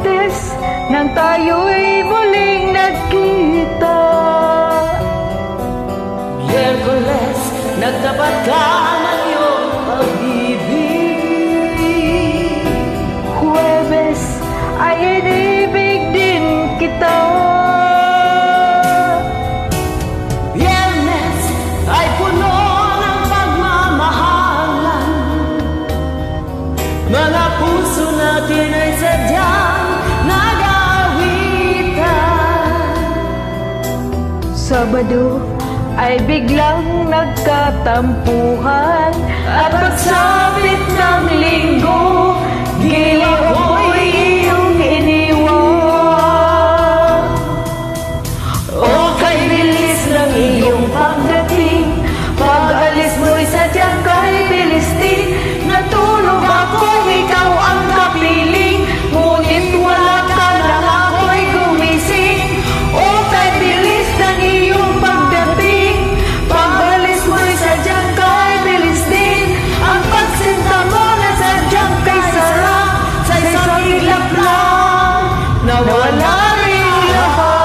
Martes, nang tayo'y muling nagkita. Miyerkules, nagtapat ka ng iyong pag-ibig. Huwebes, ay inibig din kita. Biyernes, ay puno ng pagmamahalan. Mga puso natin ay sadyang nag-aawitan. Sabado, ay biglang nagkatampuhan. At pagsapit ng linggo, giliw ko'y iyong iniwan. O kay bilis ng iyong pagdating, pag-alis mo'y sadyang kay bilis din. Natulog ako, ikaw ang kapiling, ngunit wala ka nang ako'y gumising. O kay bilis ng iyong pagdating, pag-alis mo'y sadyang kay bilis din. Ang pagsinta mo na sadyang kay sarap, sa isang iglap lang, nawala rin lahat.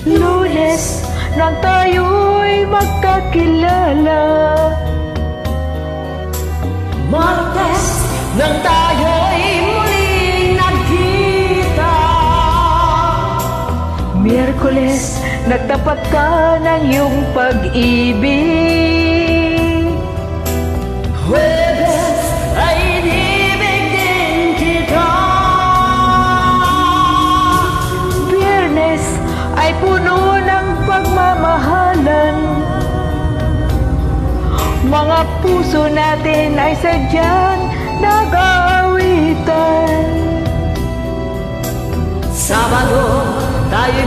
Lunes, nang tayo'y magkakilala. Martes, nang tayo'y muling nagkita. Miyerkules, nagtapat ka ng iyong pag-ibig. Huwebes, ay inibig din kita. Biyernes, ay puno ng pagmamahalan. Mga puso natin ay sadyang nag-aawitan. Sabado, tayo'y